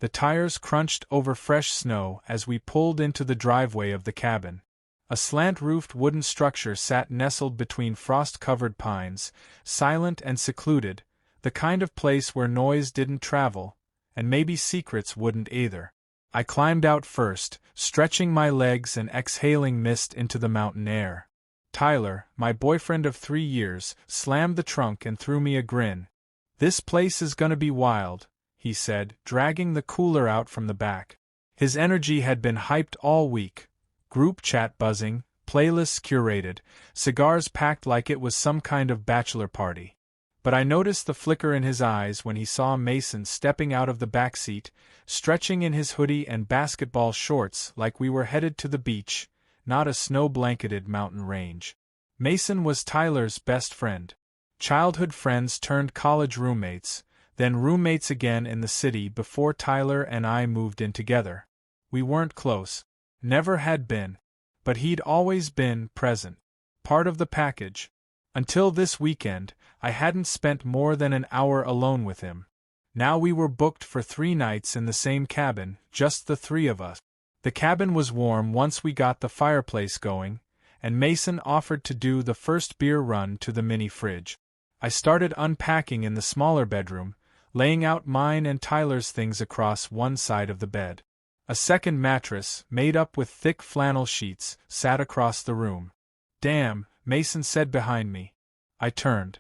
The tires crunched over fresh snow as we pulled into the driveway of the cabin. A slant-roofed wooden structure sat nestled between frost-covered pines, silent and secluded, the kind of place where noise didn't travel, and maybe secrets wouldn't either. I climbed out first, stretching my legs and exhaling mist into the mountain air. Tyler, my boyfriend of 3 years, slammed the trunk and threw me a grin. "This place is gonna be wild," he said, dragging the cooler out from the back. His energy had been hyped all week. Group chat buzzing, playlists curated, cigars packed like it was some kind of bachelor party. But I noticed the flicker in his eyes when he saw Mason stepping out of the back seat, stretching in his hoodie and basketball shorts like we were headed to the beach, not a snow-blanketed mountain range. Mason was Tyler's best friend. Childhood friends turned college roommates, then roommates again in the city before Tyler and I moved in together. We weren't close. Never had been. But he'd always been present. Part of the package. Until this weekend, I hadn't spent more than an hour alone with him. Now we were booked for 3 nights in the same cabin, just the 3 of us. The cabin was warm once we got the fireplace going, and Mason offered to do the first beer run to the mini fridge. I started unpacking in the smaller bedroom, laying out mine and Tyler's things across one side of the bed. A second mattress, made up with thick flannel sheets, sat across the room. "Damn," Mason said behind me. I turned.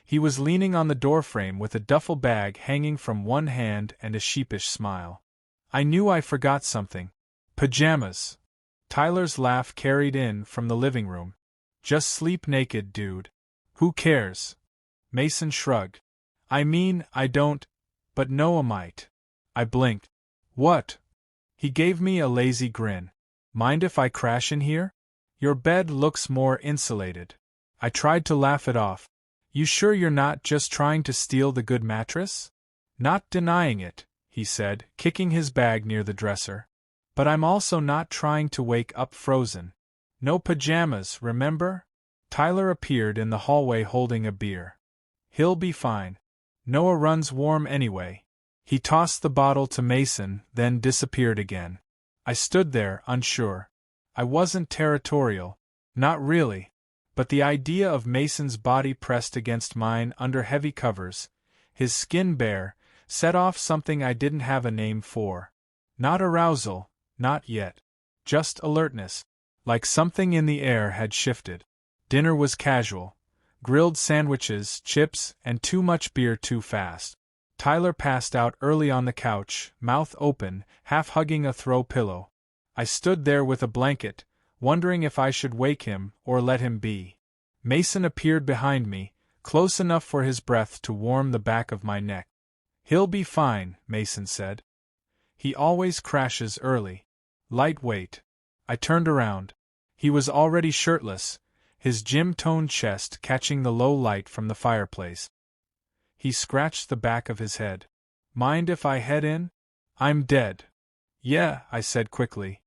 He was leaning on the doorframe with a duffel bag hanging from one hand and a sheepish smile. I knew I forgot something. "Pajamas." Tyler's laugh carried in from the living room. "Just sleep naked, dude. Who cares?" Mason shrugged. "I mean, I don't, but Noah might." I blinked. "What?" He gave me a lazy grin. "Mind if I crash in here? Your bed looks more insulated." I tried to laugh it off. "You sure you're not just trying to steal the good mattress?" "Not denying it," he said, kicking his bag near the dresser. "But I'm also not trying to wake up frozen. No pajamas, remember?" Tyler appeared in the hallway holding a beer. "He'll be fine. Noah runs warm anyway." He tossed the bottle to Mason, then disappeared again. I stood there, unsure. I wasn't territorial. Not really. But the idea of Mason's body pressed against mine under heavy covers, his skin bare, set off something I didn't have a name for. Not arousal, not yet. Just alertness. Like something in the air had shifted. Dinner was casual. Grilled sandwiches, chips, and too much beer too fast. Tyler passed out early on the couch, mouth open, half hugging a throw pillow. I stood there with a blanket, wondering if I should wake him or let him be. Mason appeared behind me, close enough for his breath to warm the back of my neck. "He'll be fine," Mason said. "He always crashes early. Lightweight." I turned around. He was already shirtless, his gym-toned chest catching the low light from the fireplace. He scratched the back of his head. "Mind if I head in? I'm dead." "Yeah," I said quickly.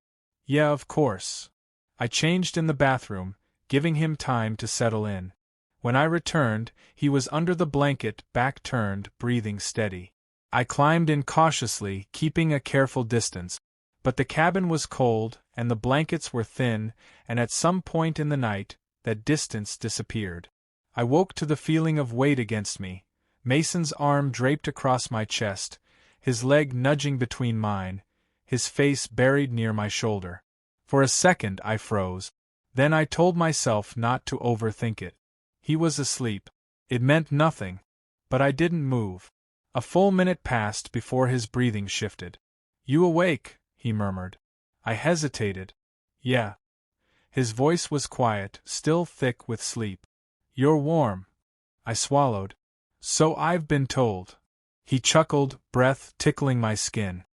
"Yeah, of course." I changed in the bathroom, giving him time to settle in. When I returned, he was under the blanket, back turned, breathing steady. I climbed in cautiously, keeping a careful distance. But the cabin was cold, and the blankets were thin, and at some point in the night, that distance disappeared. I woke to the feeling of weight against me. Mason's arm draped across my chest, his leg nudging between mine, his face buried near my shoulder. For a second I froze. Then I told myself not to overthink it. He was asleep. It meant nothing. But I didn't move. A full minute passed before his breathing shifted. "You awake?" he murmured. I hesitated. "Yeah." His voice was quiet, still thick with sleep. "You're warm." I swallowed. "So I've been told." He chuckled, breath tickling my skin.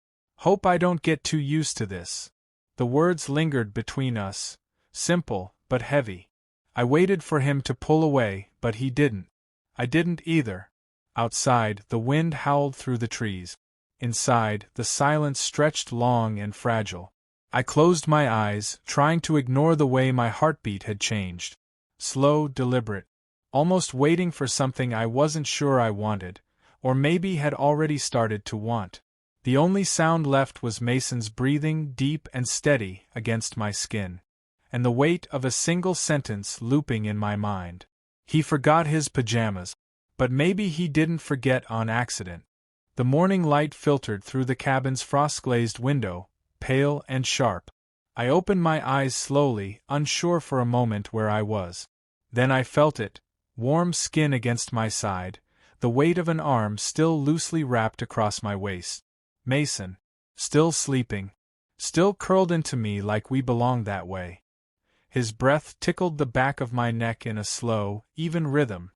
"Hope I don't get too used to this." The words lingered between us, simple, but heavy. I waited for him to pull away, but he didn't. I didn't either. Outside, the wind howled through the trees. Inside, the silence stretched long and fragile. I closed my eyes, trying to ignore the way my heartbeat had changed. Slow, deliberate. Almost waiting for something I wasn't sure I wanted, or maybe had already started to want. The only sound left was Mason's breathing, deep and steady, against my skin, and the weight of a single sentence looping in my mind. He forgot his pajamas. But maybe he didn't forget on accident. The morning light filtered through the cabin's frost-glazed window, pale and sharp. I opened my eyes slowly, unsure for a moment where I was. Then I felt it, warm skin against my side, the weight of an arm still loosely wrapped across my waist. Mason. Still sleeping. Still curled into me like we belonged that way. His breath tickled the back of my neck in a slow, even rhythm.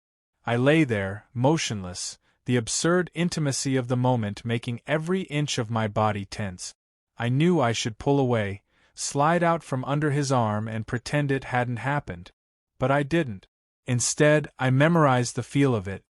I lay there, motionless, the absurd intimacy of the moment making every inch of my body tense. I knew I should pull away, slide out from under his arm and pretend it hadn't happened. But I didn't. Instead, I memorized the feel of it.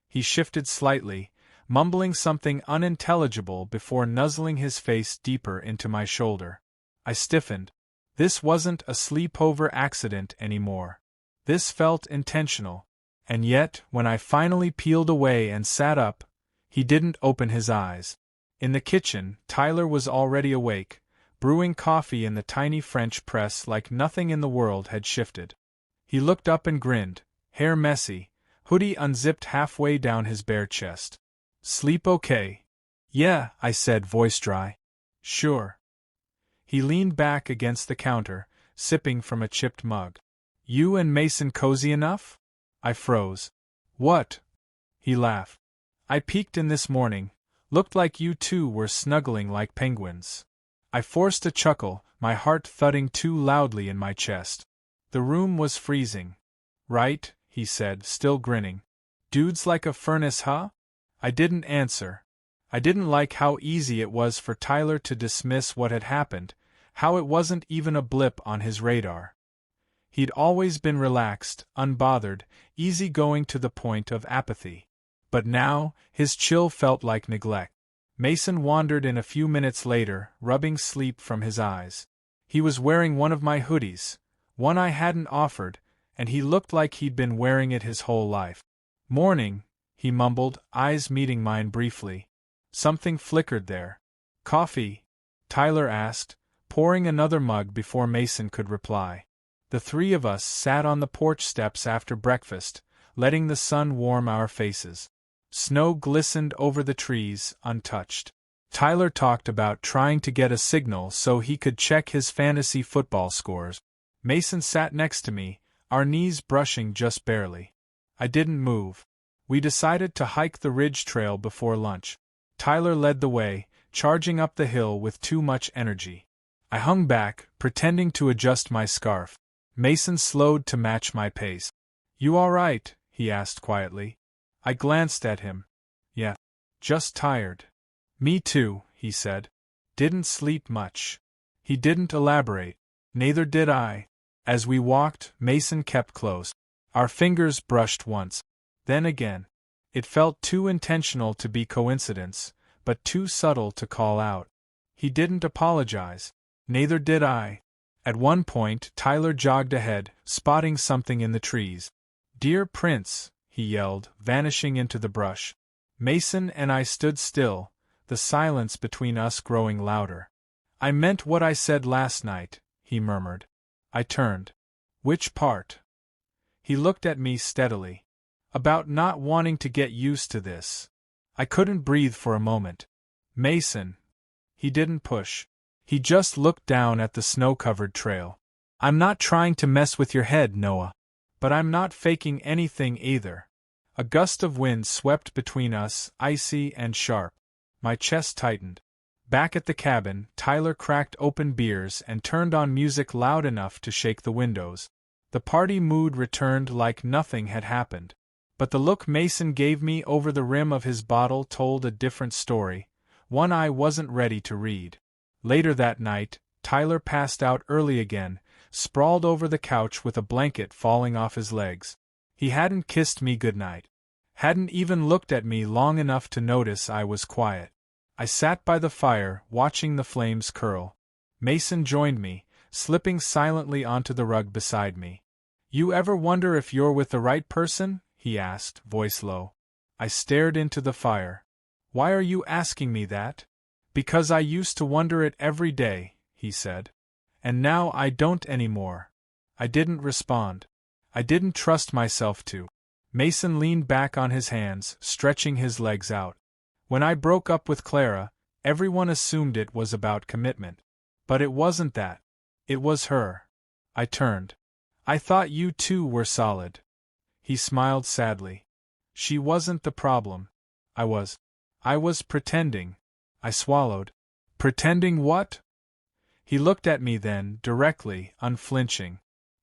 He shifted slightly, mumbling something unintelligible before nuzzling his face deeper into my shoulder. I stiffened. This wasn't a sleepover accident anymore. This felt intentional. And yet, when I finally peeled away and sat up, he didn't open his eyes. In the kitchen, Tyler was already awake, brewing coffee in the tiny French press like nothing in the world had shifted. He looked up and grinned, hair messy, hoodie unzipped halfway down his bare chest. "Sleep okay?" "Yeah," I said, voice dry. "Sure." He leaned back against the counter, sipping from a chipped mug. "You and Mason cozy enough?" I froze. "What?" He laughed. "I peeked in this morning. Looked like you two were snuggling like penguins." I forced a chuckle, my heart thudding too loudly in my chest. The room was freezing. "Right," he said, still grinning. "Dudes like a furnace, huh?" I didn't answer. I didn't like how easy it was for Tyler to dismiss what had happened, how it wasn't even a blip on his radar. He'd always been relaxed, unbothered, easygoing to the point of apathy. But now, his chill felt like neglect. Mason wandered in a few minutes later, rubbing sleep from his eyes. He was wearing one of my hoodies, one I hadn't offered, and he looked like he'd been wearing it his whole life. "Morning," he mumbled, eyes meeting mine briefly. Something flickered there. "Coffee?" Tyler asked, pouring another mug before Mason could reply. The three of us sat on the porch steps after breakfast, letting the sun warm our faces. Snow glistened over the trees, untouched. Tyler talked about trying to get a signal so he could check his fantasy football scores. Mason sat next to me, our knees brushing just barely. I didn't move. We decided to hike the ridge trail before lunch. Tyler led the way, charging up the hill with too much energy. I hung back, pretending to adjust my scarf. Mason slowed to match my pace. "You all right?" he asked quietly. I glanced at him. "Yeah. Just tired." "Me too," he said. "Didn't sleep much." He didn't elaborate. Neither did I. As we walked, Mason kept close. Our fingers brushed once. Then again. It felt too intentional to be coincidence, but too subtle to call out. He didn't apologize. Neither did I. At one point, Tyler jogged ahead, spotting something in the trees. "Dear Prince," he yelled, vanishing into the brush. Mason and I stood still, the silence between us growing louder. "I meant what I said last night," he murmured. I turned. "Which part?" He looked at me steadily. "About not wanting to get used to this." I couldn't breathe for a moment. "Mason." He didn't push. He just looked down at the snow-covered trail. "I'm not trying to mess with your head, Noah. But I'm not faking anything either." A gust of wind swept between us, icy and sharp. My chest tightened. Back at the cabin, Tyler cracked open beers and turned on music loud enough to shake the windows. The party mood returned like nothing had happened. But the look Mason gave me over the rim of his bottle told a different story, one I wasn't ready to read. Later that night, Tyler passed out early again, sprawled over the couch with a blanket falling off his legs. He hadn't kissed me goodnight. Hadn't even looked at me long enough to notice I was quiet. I sat by the fire, watching the flames curl. Mason joined me, slipping silently onto the rug beside me. "You ever wonder if you're with the right person?" he asked, voice low. I stared into the fire. "Why are you asking me that?" Because I used to wonder it every day, he said. And now I don't anymore. I didn't respond. I didn't trust myself to. Mason leaned back on his hands, stretching his legs out. When I broke up with Clara, everyone assumed it was about commitment. But it wasn't that. It was her. I turned. I thought you two were solid. He smiled sadly. She wasn't the problem. I was pretending. I swallowed. Pretending what? He looked at me then, directly, unflinching.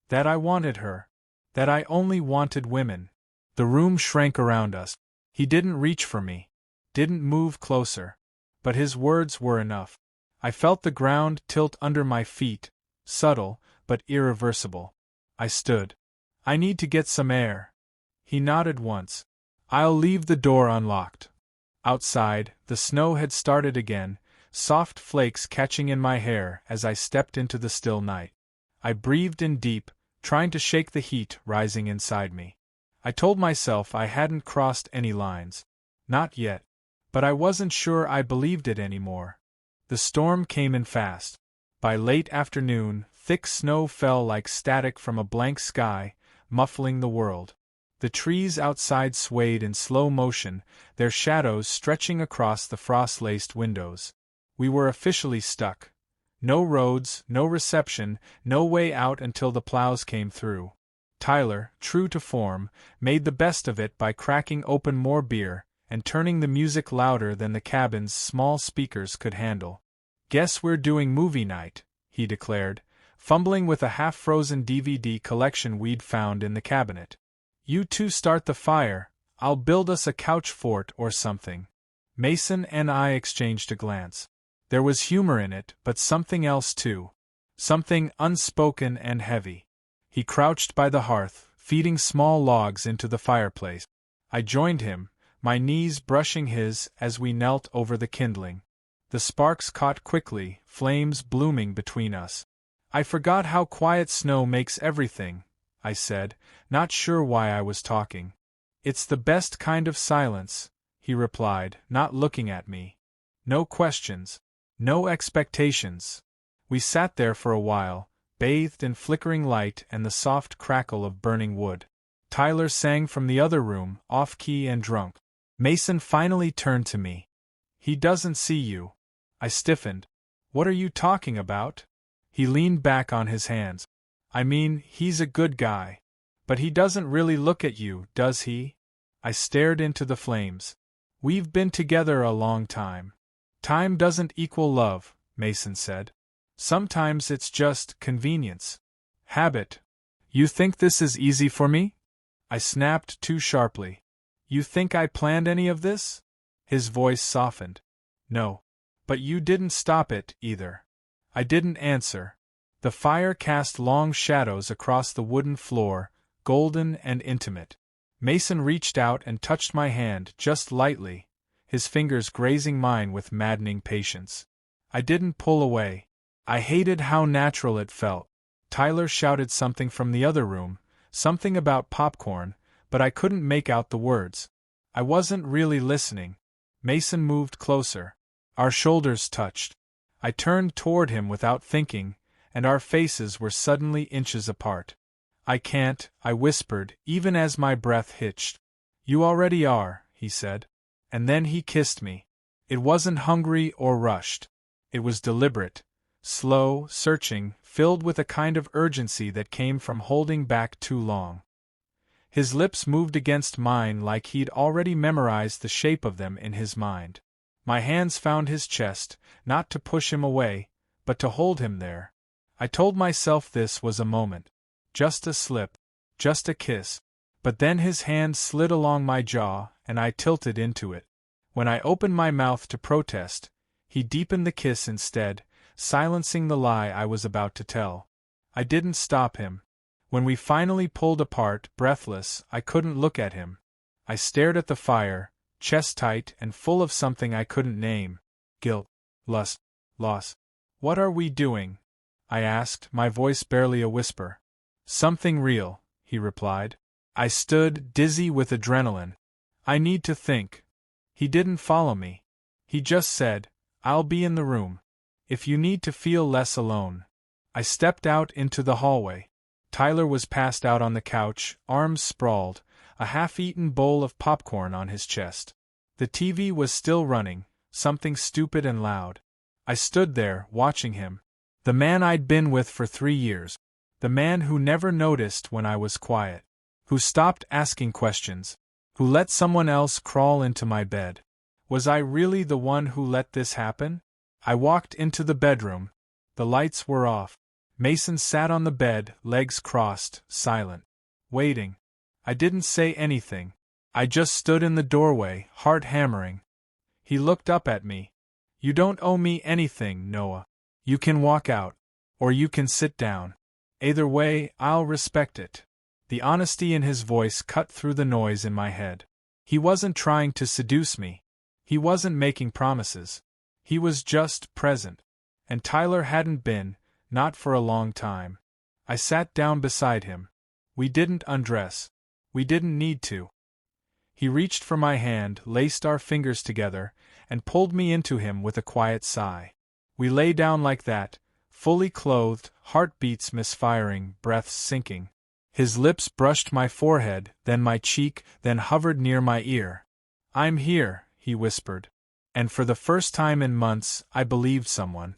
That I wanted her. That I only wanted women. The room shrank around us. He didn't reach for me. Didn't move closer. But his words were enough. I felt the ground tilt under my feet, subtle, but irreversible. I stood. I need to get some air. He nodded once. I'll leave the door unlocked. Outside, the snow had started again, soft flakes catching in my hair as I stepped into the still night. I breathed in deep, trying to shake the heat rising inside me. I told myself I hadn't crossed any lines. Not yet. But I wasn't sure I believed it anymore. The storm came in fast. By late afternoon, thick snow fell like static from a blank sky, muffling the world. The trees outside swayed in slow motion, their shadows stretching across the frost-laced windows. We were officially stuck. No roads, no reception, no way out until the plows came through. Tyler, true to form, made the best of it by cracking open more beer and turning the music louder than the cabin's small speakers could handle. "Guess we're doing movie night," he declared, fumbling with a half-frozen DVD collection we'd found in the cabinet. "You two start the fire, I'll build us a couch fort or something." Mason and I exchanged a glance. There was humor in it, but something else too. Something unspoken and heavy. He crouched by the hearth, feeding small logs into the fireplace. I joined him, my knees brushing his as we knelt over the kindling. The sparks caught quickly, flames blooming between us. "I forgot how quiet snow makes everything," I said, not sure why I was talking. "It's the best kind of silence," he replied, not looking at me. No questions. No expectations. We sat there for a while, bathed in flickering light and the soft crackle of burning wood. Tyler sang from the other room, off-key and drunk. Mason finally turned to me. "He doesn't see you." I stiffened. "What are you talking about?" He leaned back on his hands. "I mean, he's a good guy. But he doesn't really look at you, does he?" I stared into the flames. "We've been together a long time." "Time doesn't equal love," Mason said. "Sometimes it's just convenience. Habit." "You think this is easy for me?" I snapped too sharply. "You think I planned any of this?" His voice softened. "No. But you didn't stop it, either." I didn't answer. The fire cast long shadows across the wooden floor, golden and intimate. Mason reached out and touched my hand just lightly, his fingers grazing mine with maddening patience. I didn't pull away. I hated how natural it felt. Tyler shouted something from the other room, something about popcorn, but I couldn't make out the words. I wasn't really listening. Mason moved closer. Our shoulders touched. I turned toward him without thinking, and our faces were suddenly inches apart. "I can't," I whispered, even as my breath hitched. "You already are," he said. And then he kissed me. It wasn't hungry or rushed. It was deliberate, slow, searching, filled with a kind of urgency that came from holding back too long. His lips moved against mine like he'd already memorized the shape of them in his mind. My hands found his chest, not to push him away, but to hold him there. I told myself this was a moment. Just a slip. Just a kiss. But then his hand slid along my jaw, and I tilted into it. When I opened my mouth to protest, he deepened the kiss instead, silencing the lie I was about to tell. I didn't stop him. When we finally pulled apart, breathless, I couldn't look at him. I stared at the fire, chest tight and full of something I couldn't name. Guilt. Lust. Loss. "What are we doing?" I asked, my voice barely a whisper. "Something real," he replied. I stood, dizzy with adrenaline. "I need to think." He didn't follow me. He just said, I'll be in the room. If you need to feel less alone. I stepped out into the hallway. Tyler was passed out on the couch, arms sprawled, a half-eaten bowl of popcorn on his chest. The TV was still running, something stupid and loud. I stood there, watching him. The man I'd been with for 3 years. The man who never noticed when I was quiet. Who stopped asking questions. Who let someone else crawl into my bed. Was I really the one who let this happen? I walked into the bedroom. The lights were off. Mason sat on the bed, legs crossed, silent. Waiting. I didn't say anything. I just stood in the doorway, heart hammering. He looked up at me. You don't owe me anything, Noah. You can walk out. Or you can sit down. Either way, I'll respect it. The honesty in his voice cut through the noise in my head. He wasn't trying to seduce me. He wasn't making promises. He was just present. And Tyler hadn't been, not for a long time. I sat down beside him. We didn't undress. We didn't need to. He reached for my hand, laced our fingers together, and pulled me into him with a quiet sigh. We lay down like that, fully clothed, heartbeats misfiring, breaths sinking. His lips brushed my forehead, then my cheek, then hovered near my ear. I'm here, he whispered. And for the first time in months, I believed someone.